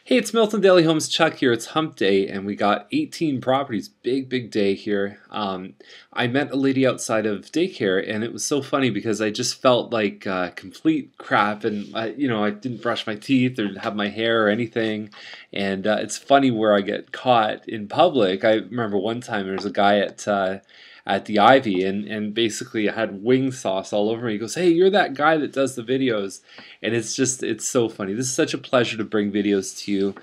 Hey, it's Milton Daily Homes Chuck here. It's hump day, and we got 18 properties. Big day here. I met a lady outside of daycare, and it was so funny because I just felt like complete crap, and I didn't brush my teeth or have my hair or anything. And it's funny where I get caught in public. I remember one time there was a guy at the Ivy, and basically I had wing sauce all over me. He goes, "Hey, you're that guy that does the videos," and it's so funny. This is such a pleasure to bring videos to you.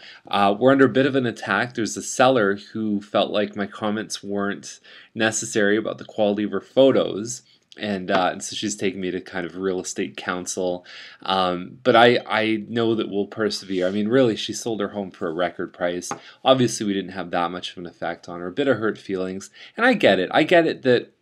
We're under a bit of an attack. There's a seller who felt like my comments weren't necessary about the quality of her photos. And so she's taking me to kind of real estate counsel. But I know that we'll persevere. I mean, really, she sold her home for a record price. Obviously, we didn't have that much of an effect on her. A bit of hurt feelings. And I get it. I get it that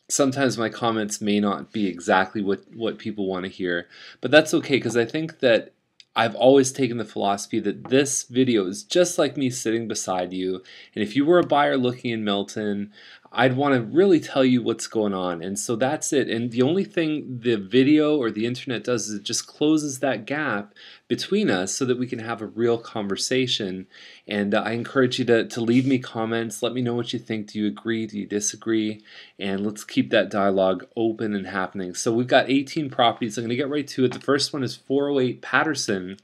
sometimes my comments may not be exactly what people want to hear. But that's okay, because I think that I've always taken the philosophy that this video is just like me sitting beside you, and if you were a buyer looking in Milton, I'd want to really tell you what's going on. And so that's it. And the only thing the video or the internet does is it just closes that gap between us so that we can have a real conversation. And I encourage you to leave me comments. Let me know what you think. Do you agree? Do you disagree? And let's keep that dialogue open and happening. So we've got 18 properties. I'm going to get right to it. The first one is 408 Patterson.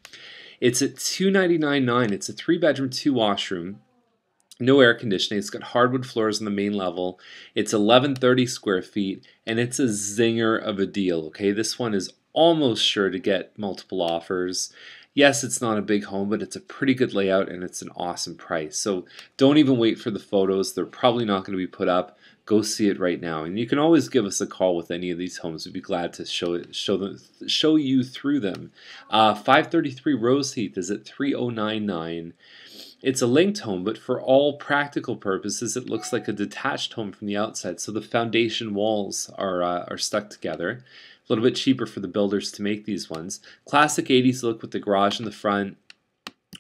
It's at $299.9. It's a 3-bedroom, 2-washroom. No air conditioning. It's got hardwood floors on the main level. It's 1130 square feet, and it's a zinger of a deal. Okay, this one is almost sure to get multiple offers. Yes, it's not a big home, but it's a pretty good layout, and it's an awesome price. So don't even wait for the photos. They're probably not going to be put up. Go see it right now, and you can always give us a call with any of these homes. We'd be glad to show you through them. 533 Rose Heath is at 3099. It's a linked home, but for all practical purposes, it looks like a detached home from the outside. So the foundation walls are stuck together. A little bit cheaper for the builders to make these ones. Classic 80s look with the garage in the front.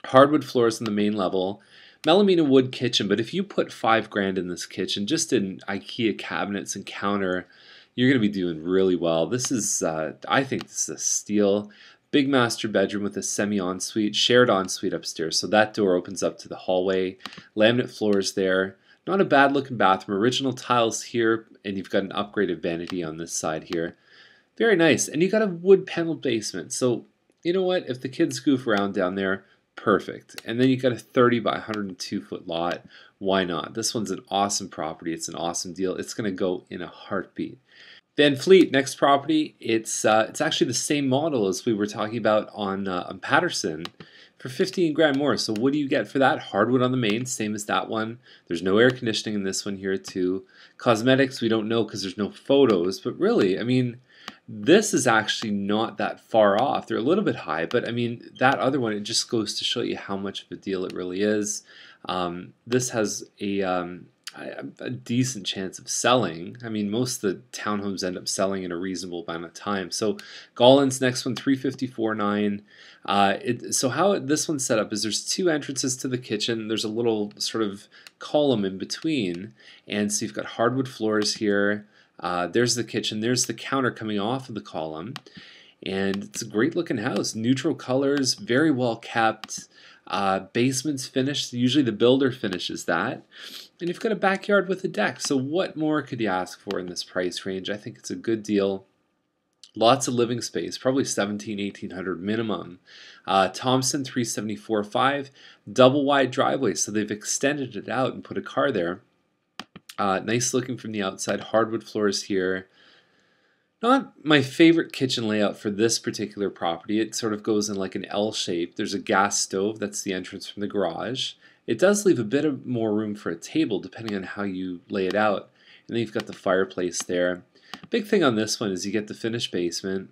Hardwood floors on the main level. Melamina wood kitchen, but if you put $5,000 in this kitchen, just in IKEA cabinets and counter, you're going to be doing really well. This is, I think this is a steal. Big master bedroom with a semi-ensuite, shared ensuite upstairs, so that door opens up to the hallway. Laminate floors there. Not a bad looking bathroom. Original tiles here, and you've got an upgraded vanity on this side here. Very nice. And you got a wood paneled basement. So, you know what? If the kids goof around down there, perfect. And then you got a 30 by 102 foot lot. Why not? This one's an awesome property. It's an awesome deal. It's going to go in a heartbeat. Van Fleet, next property, it's actually the same model as we were talking about on Patterson for 15 grand more. So what do you get for that? Hardwood on the main, same as that one. There's no air conditioning in this one here too. Cosmetics, we don't know because there's no photos, but really, I mean, this is actually not that far off. They're a little bit high, but I mean, that other one, it just goes to show you how much of a deal it really is. This has a decent chance of selling. I mean, most of the townhomes end up selling in a reasonable amount of time. So Gollan's next one, 354.9. So how this one's set up is there's 2 entrances to the kitchen. There's a little sort of column in between, and so you've got hardwood floors here. There's the kitchen. There's the counter coming off of the column, and it's a great looking house. Neutral colors, very well kept. Basement's finished. Usually the builder finishes that. And you've got a backyard with a deck. So what more could you ask for in this price range? I think it's a good deal. Lots of living space, probably 1800 minimum. Thompson 374.5, double wide driveway. So they've extended it out and put a car there. Nice looking from the outside. Hardwood floors here. Not my favorite kitchen layout for this particular property. It sort of goes in like an L shape. There's a gas stove. That's the entrance from the garage. It does leave a bit of more room for a table depending on how you lay it out. And then you've got the fireplace there. Big thing on this one is you get the finished basement.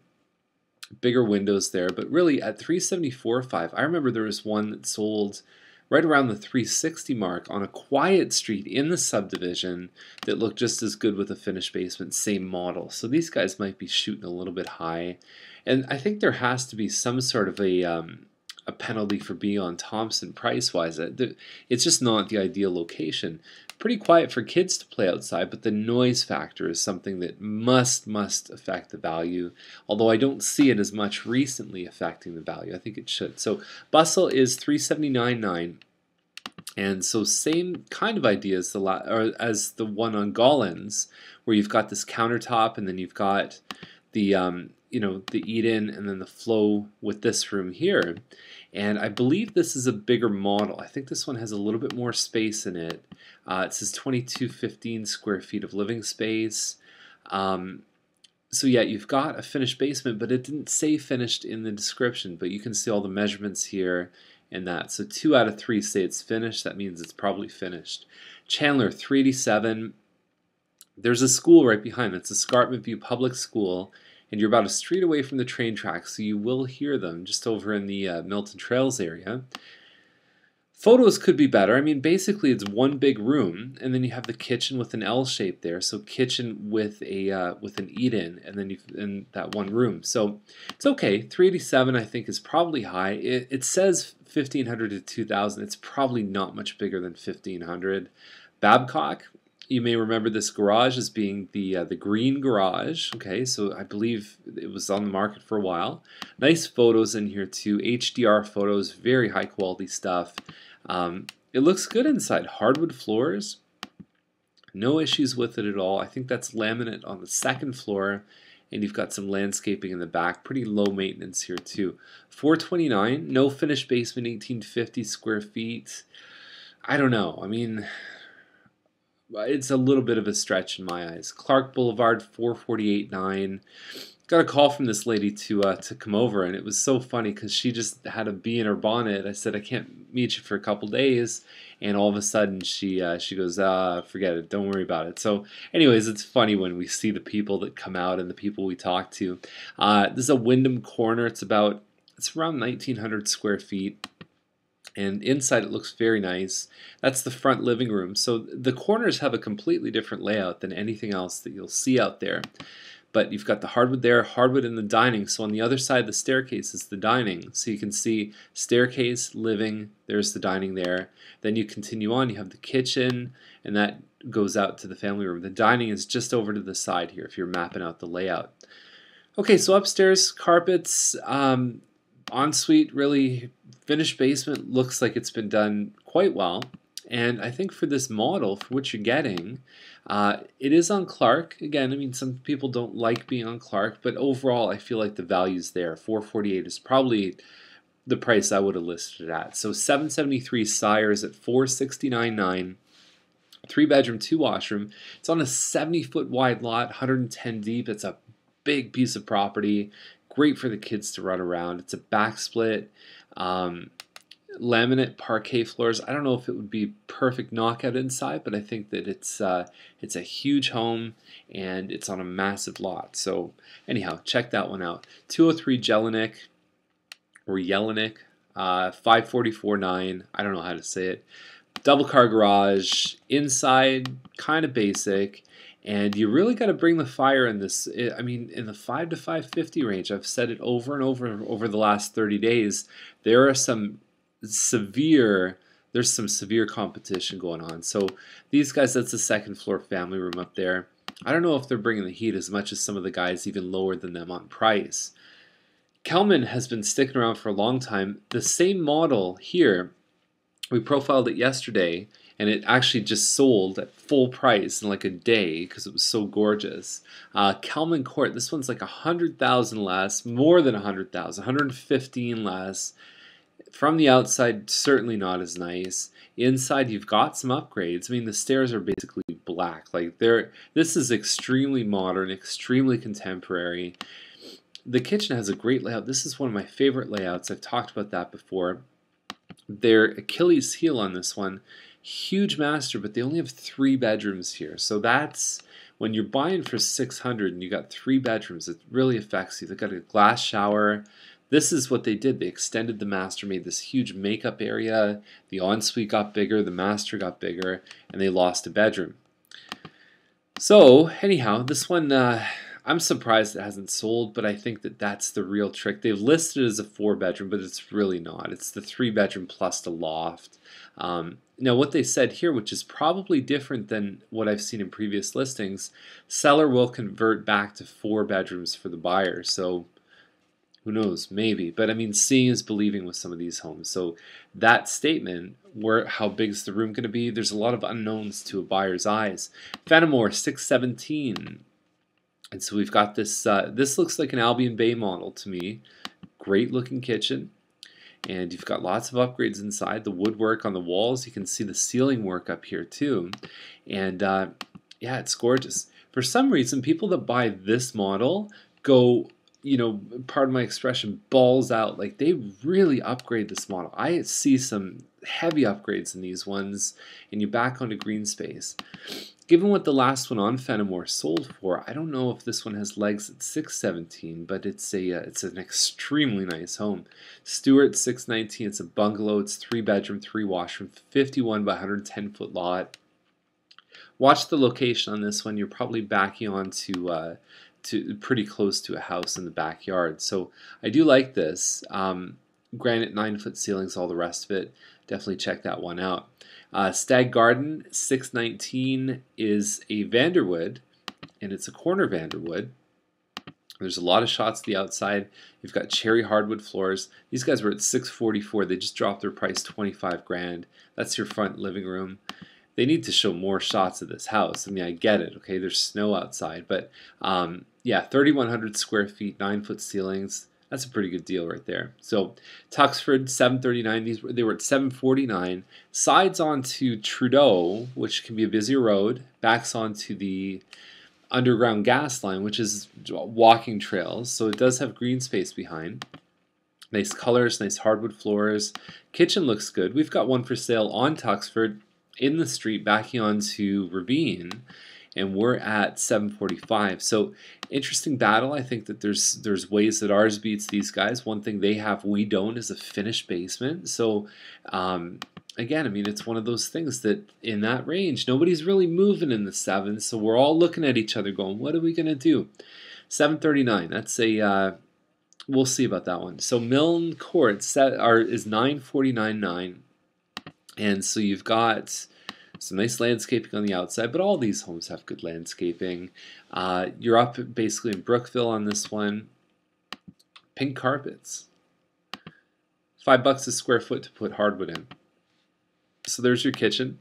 Bigger windows there. But really at 374.5, I remember there was one that sold right around the 360 mark on a quiet street in the subdivision that looked just as good with a finished basement, same model. So these guys might be shooting a little bit high. And I think there has to be some sort of a a penalty for being on Thompson price-wise. It's just not the ideal location. Pretty quiet for kids to play outside, but the noise factor is something that must affect the value, although I don't see it as much recently affecting the value. I think it should. So Bustle is $379.9, and so same kind of idea as the one on Gollins, where you've got this countertop and then you've got the the eat-in and then the flow with this room here. And I believe this is a bigger model. I think this one has a little bit more space in it. It says 2215 square feet of living space. So yeah, you've got a finished basement, but it didn't say finished in the description, but you can see all the measurements here and that. So 2 out of 3 say it's finished. That means it's probably finished. Chandler, 387. There's a school right behind. It's Escarpment View Public School, and you're about a street away from the train tracks, so you will hear them just over in the Milton Trails area. Photos could be better. I mean, basically it's one big room, and then you have the kitchen with an L shape there. So kitchen with an eat-in, and then in that one room. So it's okay. 387 I think is probably high. It says 1,500 to 2,000. It's probably not much bigger than 1,500. Babcock. You may remember this garage as being the green garage. Okay, so I believe it was on the market for a while. Nice photos in here too. HDR photos, very high quality stuff. It looks good inside. Hardwood floors, no issues with it at all. I think that's laminate on the second floor, and you've got some landscaping in the back. Pretty low maintenance here too. $429, no finished basement, 1,850 square feet. I don't know. I mean, it's a little bit of a stretch in my eyes. Clark Boulevard, $448.9. Got a call from this lady to come over, and it was so funny because she just had a bee in her bonnet. I said, I can't meet you for a couple days, and all of a sudden she goes, forget it, don't worry about it. So anyways, it's funny when we see the people that come out and the people we talk to. This is a Wyndham corner. It's around 1,900 square feet. And inside it looks very nice. That's the front living room. So the corners have a completely different layout than anything else that you'll see out there. But you've got the hardwood there, hardwood in the dining. So on the other side of the staircase is the dining. So you can see staircase, living, there's the dining there. Then you continue on, you have the kitchen, and that goes out to the family room. The dining is just over to the side here if you're mapping out the layout. Okay, so upstairs, carpets, ensuite, really finished basement, looks like it's been done quite well. And I think for this model, for what you're getting, it is on Clark. Again, I mean, some people don't like being on Clark, but overall, I feel like the value's there. $448 is probably the price I would have listed it at. So 773 Sires at $469.9. 3-bedroom, 2-washroom. It's on a 70-foot wide lot, 110 deep. It's a big piece of property. Great for the kids to run around. It's a back split. Laminate parquet floors. I don't know if it would be perfect knockout inside, but I think that it's a huge home and it's on a massive lot. So anyhow, check that one out. 203 Yelenic or Yelenic, 544.9. I don't know how to say it. Double car garage. Inside, kind of basic. And you really got to bring the fire in this. I mean, in the 5 to 550 range, I've said it over and over the last 30 days. There are some severe competition going on. So these guys, that's the second floor family room up there. I don't know if they're bringing the heat as much as some of the guys even lower than them on price. Kelman has been sticking around for a long time. The same model here, we profiled it yesterday, and it actually just sold at full price in like a day because it was so gorgeous. Kelman Court, this one's like 100,000 less, more than 100,000, 115 less. From the outside, certainly not as nice. Inside, you've got some upgrades. I mean, the stairs are basically black. Like this is extremely modern, extremely contemporary. The kitchen has a great layout. This is one of my favorite layouts. I've talked about that before. Their Achilles heel on this one, huge master, but they only have 3 bedrooms here. So that's when you're buying for $600 and you got 3 bedrooms, it really affects you. They've got a glass shower. This is what they did. They extended the master, made this huge makeup area. The ensuite got bigger, the master got bigger, and they lost a bedroom. So anyhow, this one, I'm surprised it hasn't sold, but I think that that's the real trick. They've listed it as a 4-bedroom, but it's really not. It's the 3-bedroom plus the loft. Now, what they said here, which is probably different than what I've seen in previous listings, seller will convert back to 4 bedrooms for the buyer. So who knows, maybe. But I mean, seeing is believing with some of these homes. So that statement, how big is the room going to be? There's a lot of unknowns to a buyer's eyes. Fenimore 617. And so we've got this, this looks like an Albion Bay model to me. Great looking kitchen. And you've got lots of upgrades inside. The woodwork on the walls. You can see the ceiling work up here too. And yeah, it's gorgeous. For some reason, people that buy this model go, you know, pardon my expression, balls out. Like, they really upgrade this model. I see some heavy upgrades in these ones, and you're back onto green space. Given what the last one on Fenimore sold for, I don't know if this one has legs at 617, but it's an extremely nice home. Stewart 619. It's a bungalow. It's 3-bedroom, 3-washroom, 51 by 110 foot lot. Watch the location on this one. You're probably backing onto to pretty close to a house in the backyard. So I do like this. Granite 9-foot ceilings, all the rest of it. Definitely check that one out. Stag Garden 619 is a Vanderwood, and it's a corner Vanderwood. There's a lot of shots to the outside. You've got cherry hardwood floors. These guys were at 644. They just dropped their price 25 grand. That's your front living room. They need to show more shots of this house. I mean, I get it, okay? There's snow outside, but yeah, 3,100 square feet, 9-foot ceilings. That's a pretty good deal right there. So Tuxford 739. They were at 749. Sides onto Trudeau, which can be a busier road. Backs onto the underground gas line, which is walking trails. So it does have green space behind. Nice colors, nice hardwood floors. Kitchen looks good. We've got one for sale on Tuxford in the street backing onto Rabine, and we're at 745. So interesting battle. I think that there's ways that ours beats these guys. One thing they have we don't is a finished basement. So again, I mean, it's one of those things that in that range nobody's really moving in the 7s, so we're all looking at each other going, what are we gonna do? 739. That's a we'll see about that one. So Milton Cordet is 949.9. And so you've got some nice landscaping on the outside, but all these homes have good landscaping. You're up basically in Brookville on this one. Pink carpets. $5 a square foot to put hardwood in. So there's your kitchen.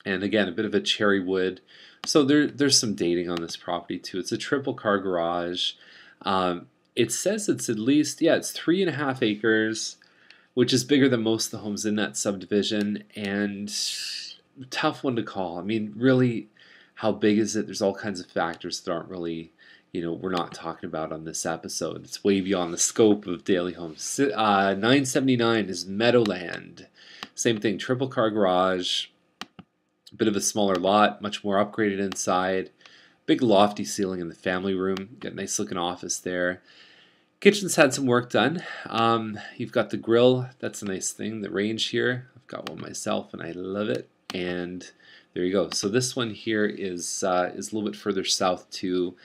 And again, a bit of a cherry wood. So there's some dating on this property too. It's a triple car garage. It says it's at least, yeah, it's 3.5 acres, which is bigger than most of the homes in that subdivision, and tough one to call. I mean, really, how big is it? There's all kinds of factors that aren't really, you know, we're not talking about on this episode. It's way beyond the scope of daily homes. 979 is Meadowland. Same thing, triple car garage, a bit of a smaller lot, much more upgraded inside. Big lofty ceiling in the family room. Got a nice looking office there. Kitchen's had some work done. You've got the grill. That's a nice thing. The range here. I've got one myself and I love it. And there you go. So this one here is a little bit further south too.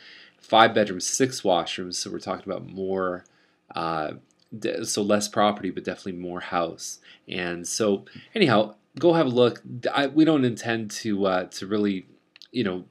5 bedrooms, 6 washrooms. So we're talking about more, so less property, but definitely more house. And so anyhow, go have a look. We don't intend to really, you know,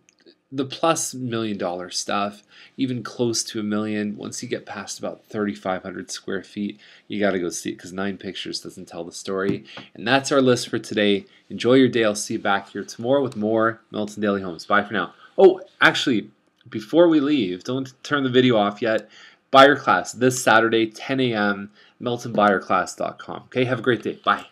the plus $1 million stuff, even close to $1 million, once you get past about 3,500 square feet, you got to go see it because 9 pictures doesn't tell the story. And that's our list for today. Enjoy your day. I'll see you back here tomorrow with more Milton Daily Homes. Bye for now. Oh, actually, before we leave, don't turn the video off yet. Buyer class this Saturday, 10 a.m., miltonbuyerclass.com. Okay, have a great day. Bye.